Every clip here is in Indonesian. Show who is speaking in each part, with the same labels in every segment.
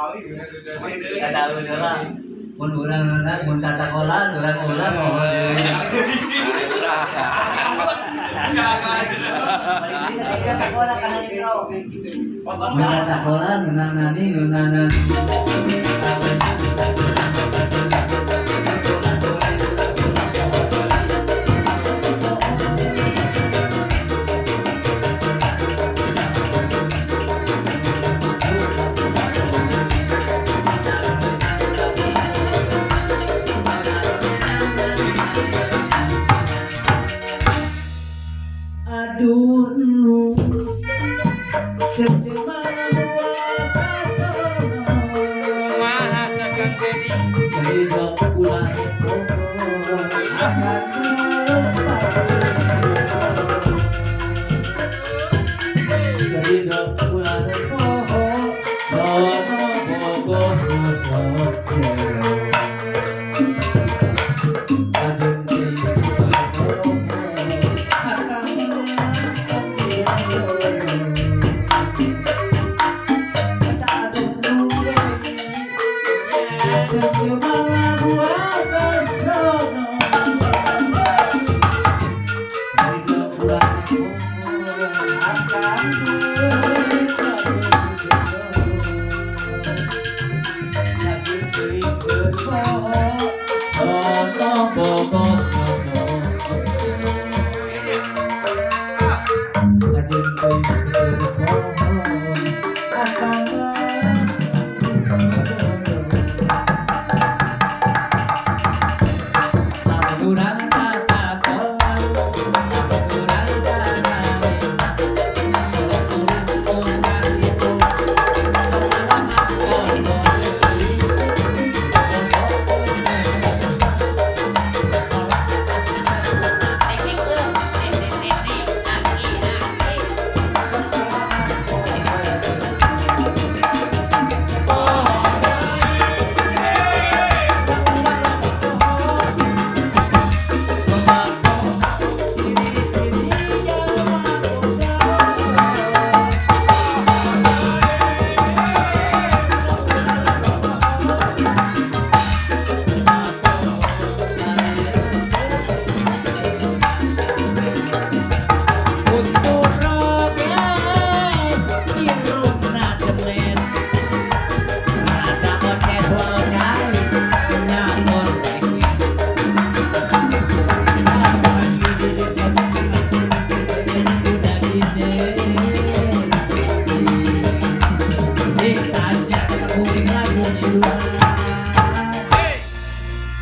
Speaker 1: Kata udah mun urang mun kata kolan urang ulang mohon deui. Kata kolan kana itu. Mun kata kolan nunanan. Aduh nu sejema
Speaker 2: Kumaha Kang Dedi?
Speaker 1: dari ulah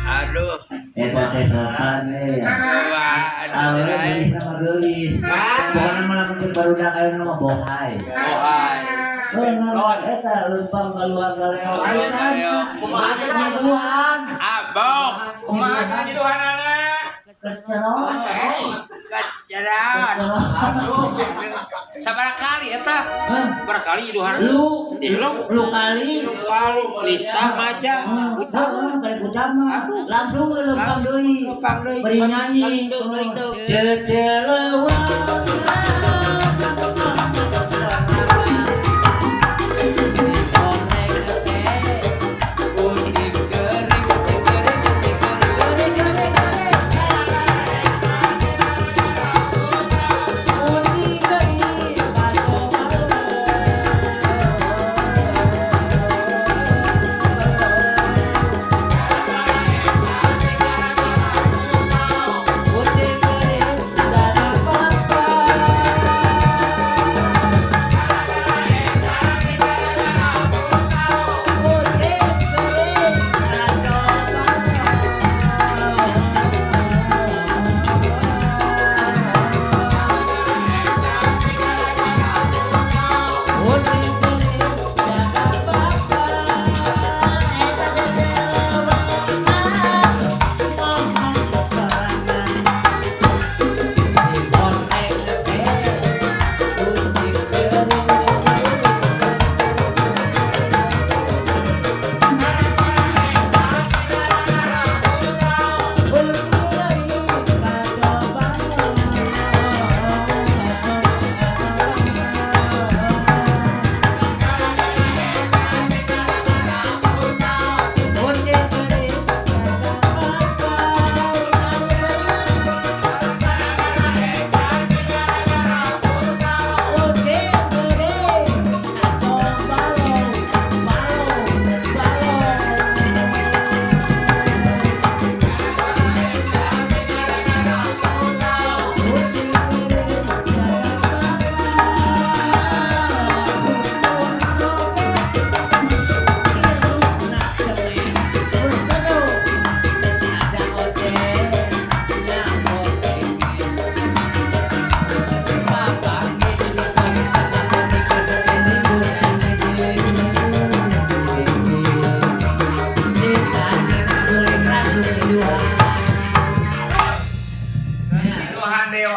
Speaker 2: Aduh.
Speaker 1: eta teh sopan ya. Awalnya gelis nama gelis. Pohon malah mungkin barudak aya nama bohai.
Speaker 2: Bohai.
Speaker 1: Bener eta lempang keluarga leo. Kumaha tuhan?
Speaker 2: Abok.
Speaker 3: Kumaha cenah jiduhanana?
Speaker 1: Keceron.
Speaker 2: Kajaran. Sabaraha kali eta? Berapa kali jiduhanana?
Speaker 1: Lu kali
Speaker 2: Lista maja.
Speaker 1: kali utama langsung lempang deui. Beri nyanyi. Cecelewan.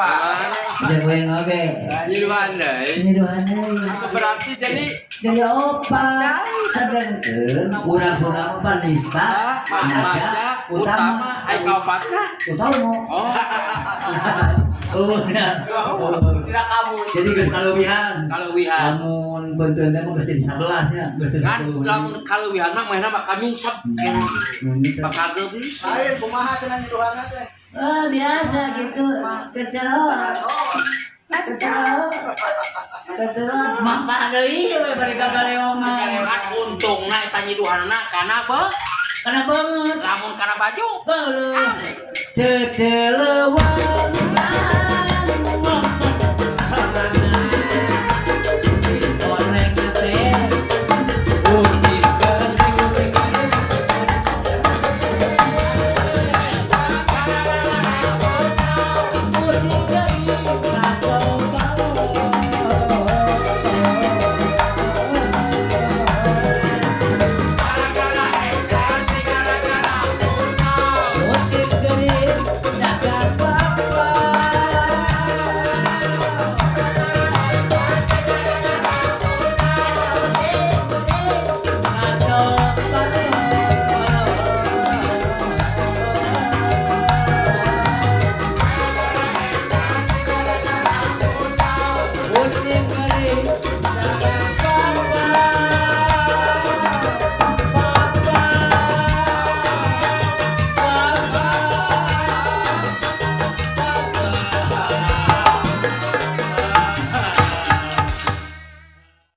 Speaker 3: Pak.
Speaker 1: Jagoan oke.
Speaker 2: Nyiduhan deui.
Speaker 1: Nyiduhan deui.
Speaker 2: Berarti jadi
Speaker 1: opa sedengkeun urang-urang panista
Speaker 2: maja utama ai kaopatna.
Speaker 1: Utama.
Speaker 2: Oh.
Speaker 1: Nah.
Speaker 3: Tidak kamu.
Speaker 1: Jadi geus kaleuwihan.
Speaker 2: Kaleuwihan.
Speaker 1: Lamun beunteun teh mah geus jadi 11 nya, geus jadi
Speaker 2: Kan
Speaker 1: 10.
Speaker 2: lamun kaleuwihan mah mainna bakal nyungsep. Bakal geus.
Speaker 3: Lain kumaha cenah nyiduhanna teh.
Speaker 1: Biasa gitu. Kecerot. Kecerot. Mapa deui we bari gagaleongan.
Speaker 2: Kan untungna eta nyiduhanna kana
Speaker 1: Kana banget.
Speaker 2: lamun kana baju.
Speaker 1: Ceuleuh